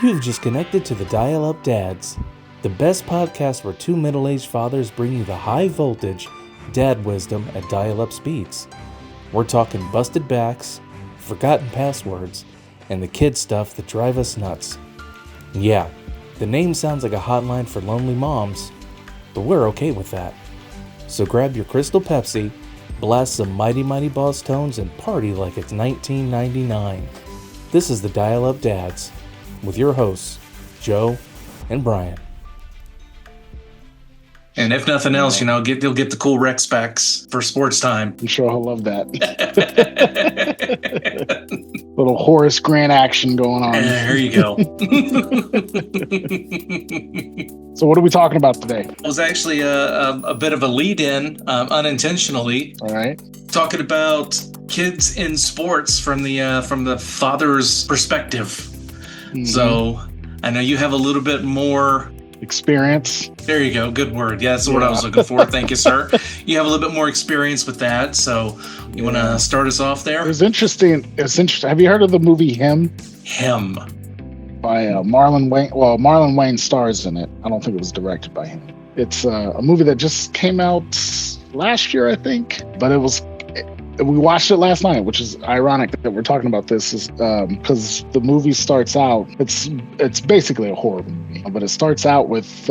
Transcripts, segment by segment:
You've just connected to the Dial-Up Dads, the best podcast where two middle-aged fathers bring you the high-voltage dad wisdom at dial-up speeds. We're talking busted backs, forgotten passwords, and the kid stuff that drive us nuts. Yeah, the name sounds like a hotline for lonely moms, but we're okay with that. So grab your Crystal Pepsi, blast some Mighty Mighty Boss tones, and party like it's 1999. This is the Dial-Up Dads, with your hosts, Joe and Brian. And if nothing else, you'll get the cool rec specs for sports time. I'm sure he'll love that. Little Horace Grant action going on. There you go. So what are we talking about today? It was actually a bit of a lead-in, unintentionally. All right. Talking about kids in sports from the father's perspective. Mm-hmm. So I know you have a little bit more experience. There you go. Good word. Yeah, that's what I was looking for. Thank you, sir. You have a little bit more experience with that. So you want to start us off there? It's interesting. Have you heard of the movie Him? Him. By Marlon Wayne. Well, Marlon Wayne stars in it. I don't think it was directed by him. It's a movie that just came out last year, I think. But we watched it last night, which is ironic that we're talking about this, is because the movie starts out. It's basically a horror movie, but it starts out with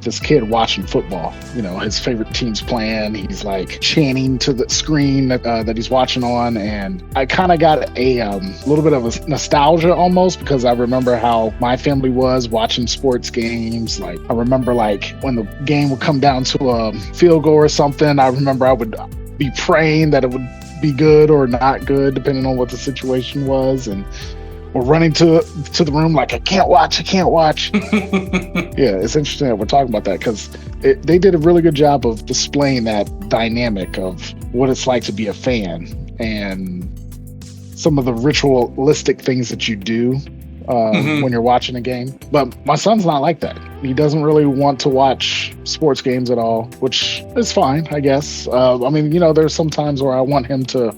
this kid watching football. His favorite team's playing. He's like chanting to the screen that he's watching on, and I kind of got a little bit of a nostalgia almost, because I remember how my family was watching sports games. Like I remember when the game would come down to a field goal or something, I remember I would be praying that it would be good or not good, depending on what the situation was, and we're running to the room like, I can't watch. Yeah, it's interesting that we're talking about that, because they did a really good job of displaying that dynamic of what it's like to be a fan and some of the ritualistic things that you do when you're watching a game. But my son's not like that. He doesn't really want to watch sports games at all, which is fine, I guess. There's some times where I want him to,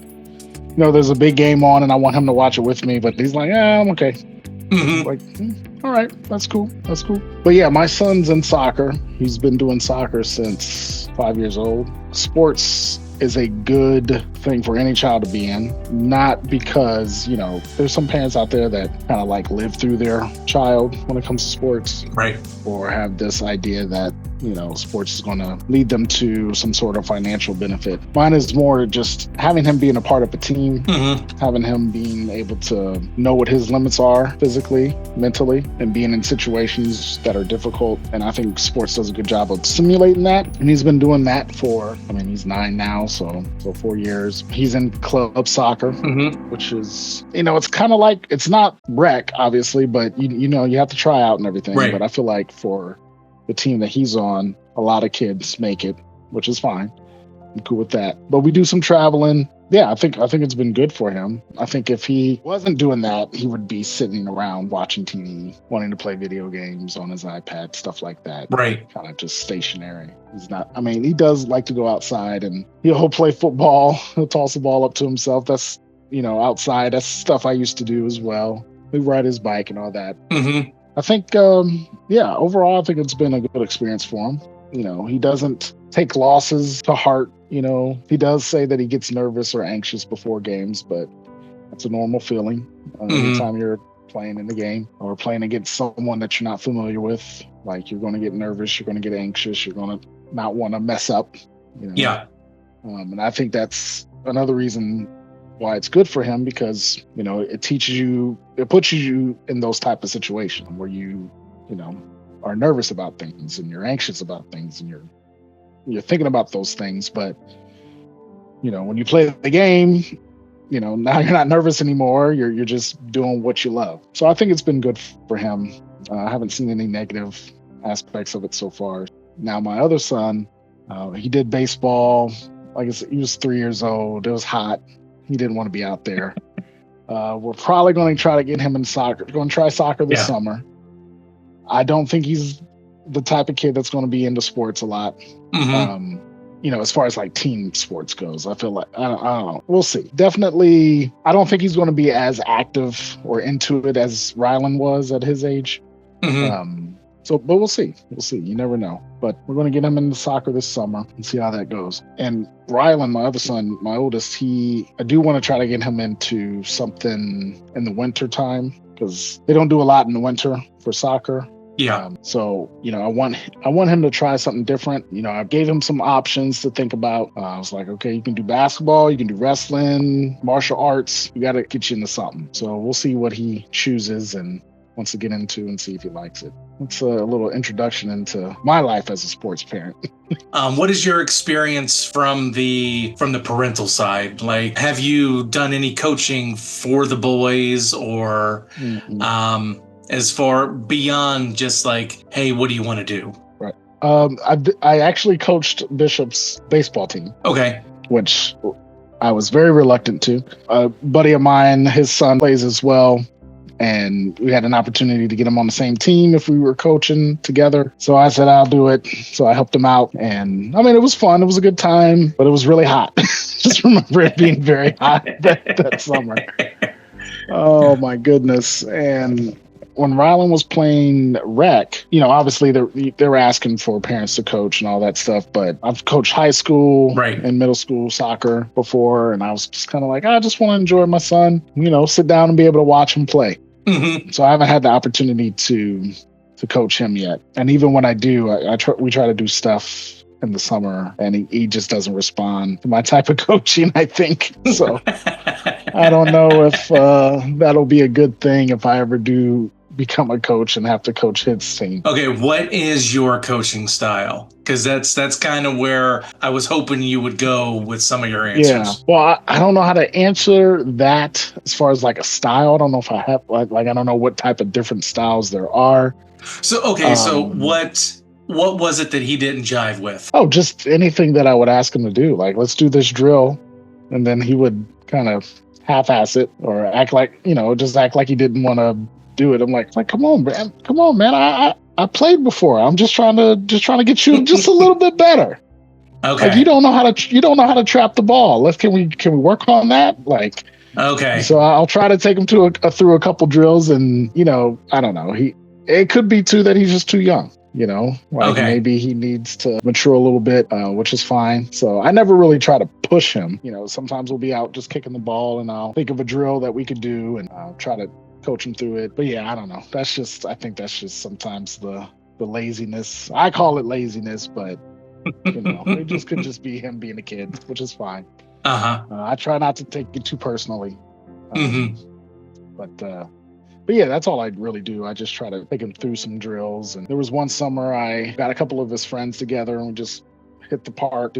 there's a big game on and I want him to watch it with me, but he's like, I'm okay. Mm-hmm. All right, that's cool. But yeah, my son's in soccer. He's been doing soccer since 5 years old. Sports is a good thing for any child to be in, not because, there's some parents out there that kind of live through their child when it comes to sports. Right. Or have this idea that, sports is going to lead them to some sort of financial benefit. Mine is more just having him being a part of a team, having him being able to know what his limits are physically, mentally, and being in situations that are difficult. And I think sports does a good job of simulating that. And he's been doing that he's 9 now, so 4 years. He's in club soccer, which is, it's kind of like, it's not rec, obviously, but you have to try out and everything. Right. But I feel like for the team that he's on, a lot of kids make it, which is fine. I'm cool with that. But we do some traveling. Yeah, I think it's been good for him. I think if he wasn't doing that, he would be sitting around watching TV, wanting to play video games on his iPad, stuff like that. Right. Kind of just stationary. He's not, he does like to go outside and he'll play football. He'll toss the ball up to himself. That's, outside. That's stuff I used to do as well. He'll ride his bike and all that. Mm-hmm. I think, overall, I think it's been a good experience for him. He doesn't take losses to heart. He does say that he gets nervous or anxious before games, but that's a normal feeling. Anytime you're playing in the game or playing against someone that you're not familiar with, you're going to get nervous, you're going to get anxious, you're going to not want to mess up. Yeah. And I think that's another reason why it's good for him, because, it puts you in those type of situations where you are nervous about things and you're anxious about things and you're thinking about those things. But, when you play the game, now you're not nervous anymore. You're just doing what you love. So I think it's been good for him. I haven't seen any negative aspects of it so far. Now, my other son, he did baseball. He was 3 years old. It was hot. He didn't want to be out there. We're probably going to try to get him in soccer. We're going to try soccer this summer. I don't think he's the type of kid that's going to be into sports a lot. As far as team sports goes, I feel like, I don't know. We'll see. Definitely, I don't think he's going to be as active or into it as Rylan was at his age. But we'll see. We'll see. You never know. But we're going to get him into soccer this summer and see how that goes. And Rylan, my other son, my oldest, I do want to try to get him into something in the winter time because they don't do a lot in the winter for soccer. Yeah. So, I want him to try something different. I gave him some options to think about. I was like, okay, you can do basketball, you can do wrestling, martial arts. We got to get you into something. So we'll see what he chooses and wants to get into and see if he likes it. It's a little introduction into my life as a sports parent. What is your experience from the parental side? Like, have you done any coaching for the boys or as far beyond just like, hey, what do you want to do? Right. I actually coached Bishop's baseball team. Okay. Which I was very reluctant to. A buddy of mine, his son plays as well. And we had an opportunity to get him on the same team if we were coaching together. So I said, I'll do it. So I helped him out. And it was fun. It was a good time, but it was really hot. Just remember it being very hot that summer. Oh, my goodness. And when Rylan was playing rec, obviously they were asking for parents to coach and all that stuff. But I've coached high school and middle school soccer before. And I was just kind of like, I just want to enjoy my son, sit down and be able to watch him play. Mm-hmm. So I haven't had the opportunity to coach him yet. And even when I do, we try to do stuff in the summer and he just doesn't respond to my type of coaching, I think. So I don't know if that'll be a good thing if I ever do become a coach and have to coach his team. Okay, what is your coaching style? Because that's kind of where I was hoping you would go with some of your answers. Yeah. Well, I don't know how to answer that as far as like a style. I don't know if I have like I don't know what type of different styles there are. So so what was it that he didn't jive with? Oh, just anything that I would ask him to do. Like, let's do this drill, and then he would kind of half-ass it or act like just act like he didn't want to do it. I'm like, come on, man. I played before. I'm just trying to get you just a little bit better. Okay. Like, you don't know how to trap the ball. Can we work on that? Like, okay. So I'll try to take him through a couple drills, and I don't know. It could be too that he's just too young. Maybe he needs to mature a little bit, which is fine. So I never really try to push him. Sometimes we'll be out just kicking the ball, and I'll think of a drill that we could do, and I'll try to coach him through it. But yeah, I don't know. I think that's just sometimes the laziness. I call it laziness, but it just could just be him being a kid, which is fine. I try not to take it too personally. But yeah, that's all I really do. I just try to take him through some drills. And there was one summer I got a couple of his friends together and we just hit the park,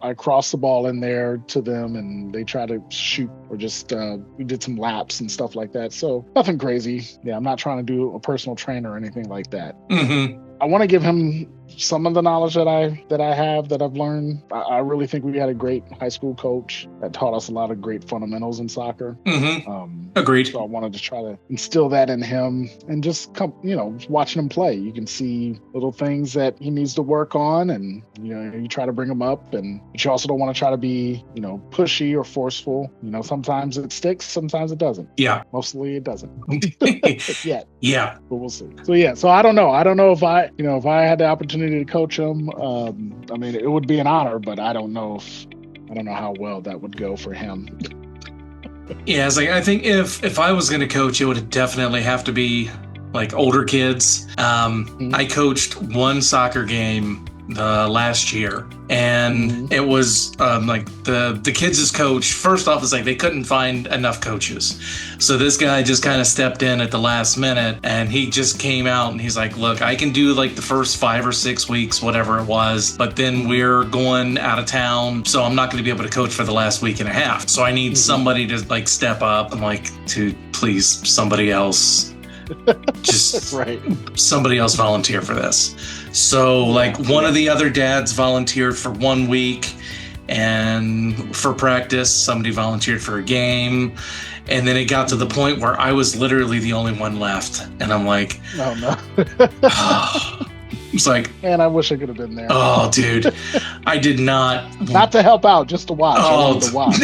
I crossed the ball in there to them and they try to shoot or just we did some laps and stuff like that. So nothing crazy. Yeah, I'm not trying to do a personal trainer or anything like that. I want to give him some of the knowledge that I've learned. I really think we had a great high school coach that taught us a lot of great fundamentals in soccer. Agreed. So I wanted to try to instill that in him and just watching him play. You can see little things that he needs to work on, and you try to bring him up, but you also don't want to try to be pushy or forceful. Sometimes it sticks, sometimes it doesn't. Yeah. Mostly it doesn't. Yet. Yeah. But we'll see. So yeah. So I don't know. I don't know if I had the opportunity to coach him. It would be an honor, but I don't know how well that would go for him. Yeah, it's like I think if I was going to coach, it would definitely have to be like older kids. I coached one soccer game the last year, and it was like the kids' coach. First off, is like they couldn't find enough coaches, so this guy just kind of stepped in at the last minute, and he just came out and he's like, "Look, I can do like the first 5 or 6 weeks, whatever it was, but then we're going out of town, so I'm not going to be able to coach for the last week and a half. So I need somebody to like step up and like to please somebody else." Just somebody else volunteer for this. So one of the other dads volunteered for 1 week, and for practice somebody volunteered for a game, and then it got to the point where I was literally the only one left, and I'm like, oh no. It's like, man, I wish I could have been there. Oh dude, I did not to help out, just to watch. I wanted to watch.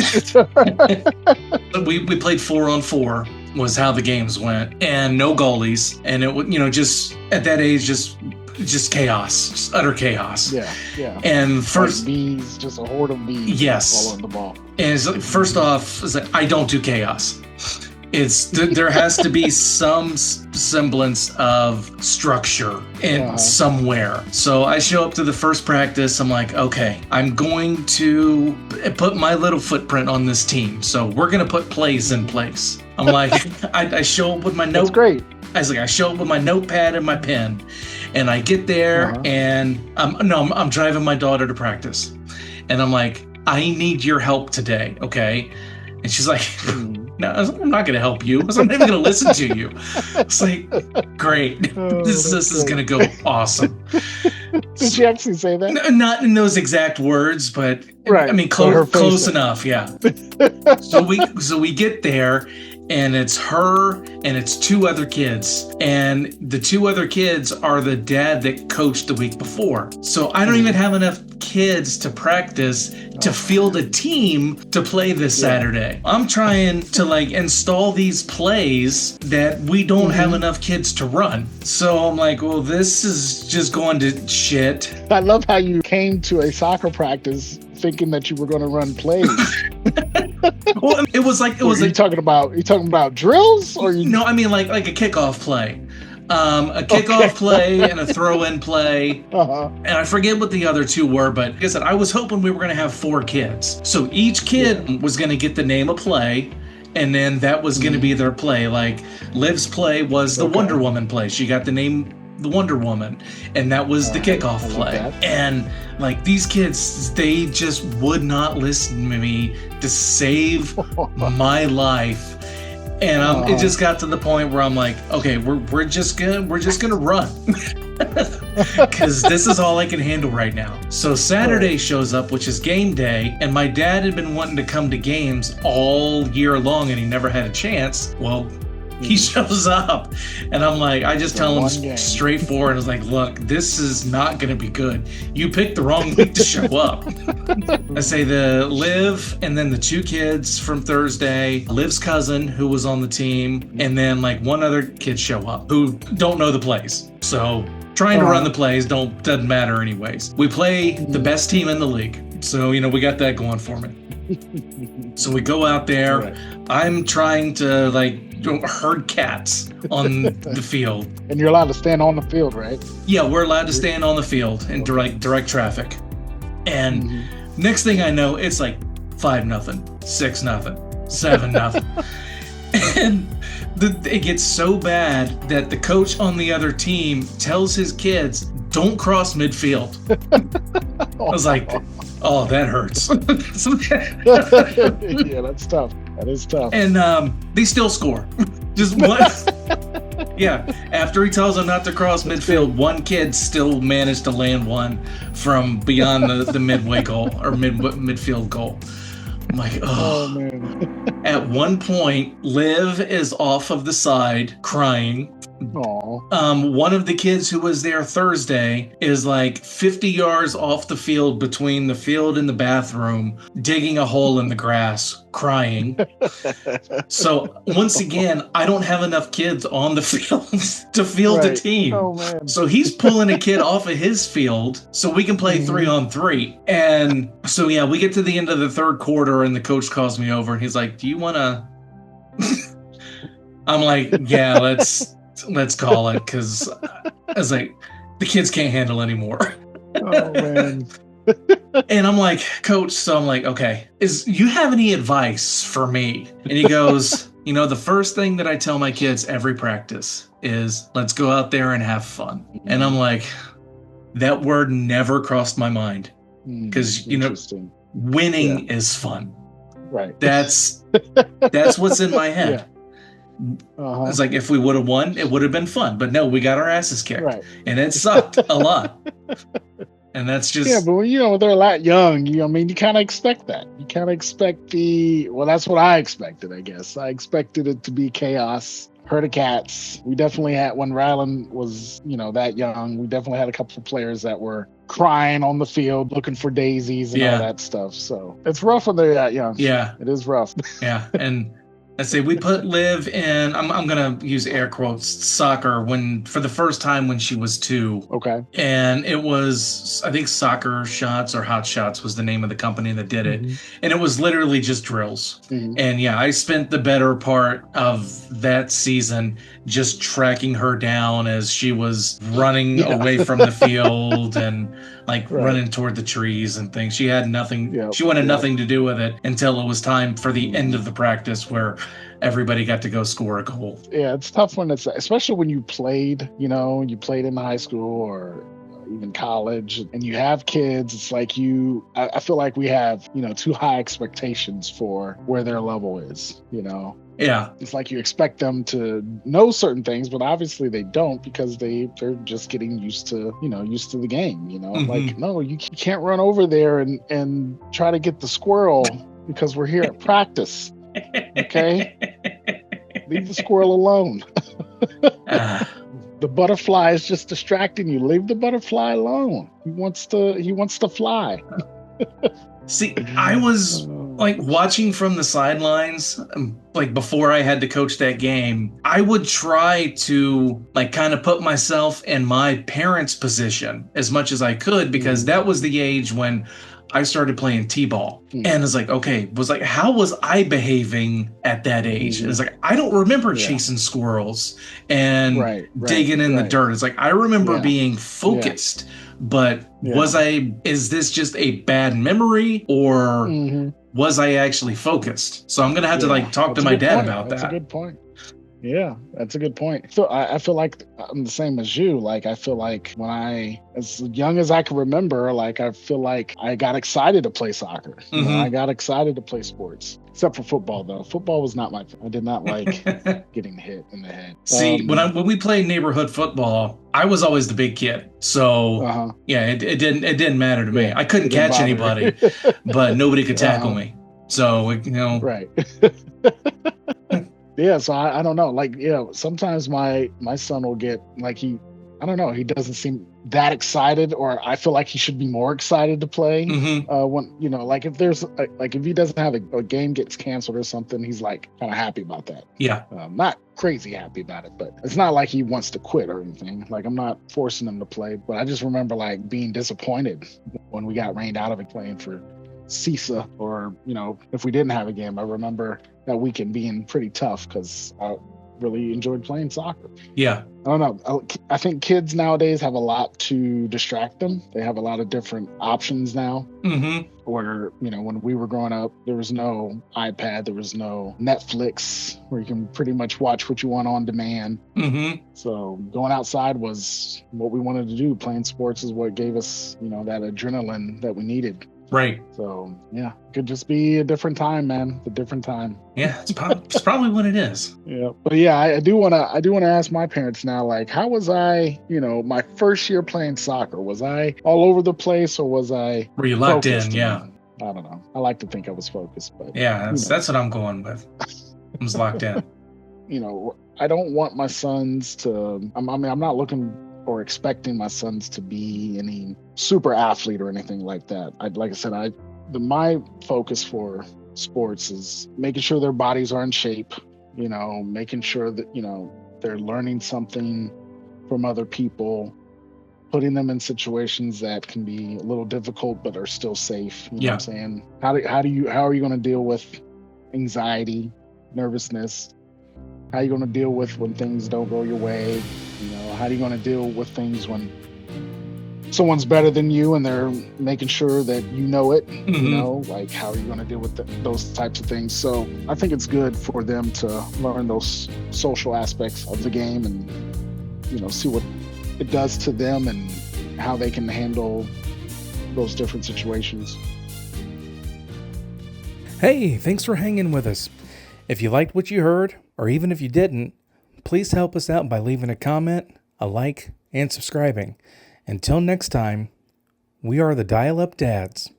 we played 4-on-4. was how the games went, and no goalies, and it would, just at that age, just chaos, just utter chaos. Yeah. And first, like bees, just a horde of bees. Yes. Following the ball. And it's like, first off, it's like, I don't do chaos. There has to be some semblance of structure in somewhere. So I show up to the first practice. I'm like, okay, I'm going to put my little footprint on this team. So we're going to put plays in place. I'm like, I show up with my note. That's great. I show up with my notepad and my pen, and I get there, and I'm driving my daughter to practice, and I'm like, I need your help today, okay? And she's like, no, I'm not going to help you. I'm not even going to listen to you. It's like, great. This is going to go awesome. Did she actually say that? Not in those exact words, but right. I mean, close enough. Yeah. So we get there, and it's her and it's two other kids. And the two other kids are the dad that coached the week before. So I don't even have enough kids to practice to field a team to play this Saturday. I'm trying to install these plays that we don't have enough kids to run. So I'm like, well, this is just going to shit. I love how you came to a soccer practice thinking that you were going to run plays. Well, it was like you talking about drills, or No, I mean like a kickoff play. A kickoff play and a throw-in play. And I forget what the other two were, but like I said, I was hoping we were going to have 4 kids. So each kid was going to get the name of play, and then that was going to be their play. Like Liv's play was the Wonder Woman play. She got the name the Wonder Woman, and that was the kickoff play. And these kids, they just would not listen to me to save my life. And it just got to the point where I'm like, okay, we're just gonna run because this is all I can handle right now. So Saturday shows up, which is game day, and my dad had been wanting to come to games all year long, and he never had a chance. Well, he shows up, and I'm like, I just tell him straightforward. I was like, look, this is not going to be good. You picked the wrong week to show up. I say the Liv, and then the 2 kids from Thursday, Liv's cousin who was on the team, and then one other kid show up who don't know the plays. So trying to run the plays doesn't matter anyways. We play the best team in the league. So, we got that going for me. So we go out there. Right. I'm trying to herd cats on the field. And you're allowed to stand on the field, right? Yeah, we're allowed to stand on the field and direct traffic. And next thing I know, it's 5-0, 6-0, 7-0. And it gets so bad that the coach on the other team tells his kids, don't cross midfield. I was like, oh, that hurts. Yeah, that's tough. That is tough. And they still score. Just one. Yeah, after he tells them not to cross midfield, one kid still managed to land one from beyond the midway goal or midfield goal. I'm like, oh man. At one point, Liv is off of the side crying. Aww. One of the kids who was there Thursday is 50 yards off the field between the field and the bathroom, digging a hole in the grass, crying. So once again, I don't have enough kids on the field to field the team. Oh, man. So he's pulling a kid off of his field so we can play 3-on-3. And so, yeah, we get to the end of the third quarter and the coach calls me over and he's like, do you want to... I'm like, yeah, let's call it, because I was like, the kids can't handle anymore. Oh, man. And I'm like, coach, so I'm like, okay, you have any advice for me? And he goes, the first thing that I tell my kids every practice is let's go out there and have fun. And I'm like, that word never crossed my mind, because, winning is fun. Right. That's what's in my head. Yeah. Uh-huh. It's if we would have won, it would have been fun. But no, we got our asses kicked. Right. And it sucked a lot. And that's just... Yeah, but they're a lot young. You kind of expect that. You kind of expect that's what I expected, I guess. I expected it to be chaos. Herd of cats. We definitely had, when Rylan was, that young, we definitely had a couple of players that were crying on the field, looking for daisies and all that stuff. So it's rough when they're that young. Yeah. It is rough. Yeah. And I say we put Liv in. I'm gonna use air quotes soccer when for the first time when she was 2. Okay. And it was, I think, Soccer Shots or Hot Shots was the name of the company that did it, and it was literally just drills. And yeah, I spent the better part of that season just tracking her down as she was running away from the field and like running toward the trees and things. She had nothing. She wanted nothing to do with it until it was time for the end of the practice where everybody got to go score a goal. Yeah, it's tough when it's, especially when you played, you played in high school or even college and you have kids. It's like I feel like we have, too high expectations for where their level is, Yeah. It's like you expect them to know certain things, but obviously they don't because they're just getting used to the game, Like, no, you can't run over there and try to get the squirrel because we're here at practice. Okay? Leave the squirrel alone. The butterfly is just distracting you. Leave the butterfly alone. He wants to fly. See, I was like watching from the sidelines, like before I had to coach that game, I would try to like kind of put myself in my parents' position as much as I could because that was the age when I started playing t-ball. And it's like, okay, how was I behaving at that age? And it's like, I don't remember chasing squirrels and digging in the dirt. It's like, I remember being focused, but is this just a bad memory or was I actually focused? So I'm going to have to talk to my dad about that. That's a good point. Yeah, that's a good point. So I feel like I'm the same as you. Like, I feel like when as young as I can remember, I feel like I got excited to play soccer. I got excited to play sports, except for football, though. Football was not my thing. I did not like getting hit in the head. See, when we played neighborhood football, I was always the big kid. So it didn't matter to me. I couldn't catch anybody, but nobody could tackle me. So, Right. Yeah, so I don't know. Sometimes my son will get he doesn't seem that excited, or I feel like he should be more excited to play. When if there's if he doesn't have a game gets canceled or something, he's kind of happy about that. Yeah, not crazy happy about it, but it's not like he wants to quit or anything. I'm not forcing him to play, but I just remember being disappointed when we got rained out of it playing for CISA, or if we didn't have a game. I remember that weekend being pretty tough because I really enjoyed playing soccer. Yeah, I don't know. I think kids nowadays have a lot to distract them. They have a lot of different options now. Where when we were growing up, there was no iPad, there was no Netflix, where you can pretty much watch what you want on demand. So going outside was what we wanted to do. Playing sports is what gave us that adrenaline that we needed. Right. So yeah, could just be a different time, man. A different time. Yeah, it's probably what it is. Yeah, but yeah, I do want to ask my parents now, how was I? My first year playing soccer, was I all over the place, or was I? Were you locked in? Yeah. I don't know. I like to think I was focused, but yeah, that's what I'm going with. I was locked in. I don't want my sons to. I'm not looking or expecting my sons to be any super athlete or anything like that. My focus for sports is making sure their bodies are in shape, making sure that, they're learning something from other people, putting them in situations that can be a little difficult, but are still safe. You know what I'm saying? How are you going to deal with anxiety, nervousness? How are you going to deal with when things don't go your way? How are you going to deal with things when someone's better than you and they're making sure that you know it? How are you going to deal with those types of things? So I think it's good for them to learn those social aspects of the game and, see what it does to them and how they can handle those different situations. Hey, thanks for hanging with us. If you liked what you heard, or even if you didn't, please help us out by leaving a comment, a like, and subscribing. Until next time, we are the Dial Up Dads.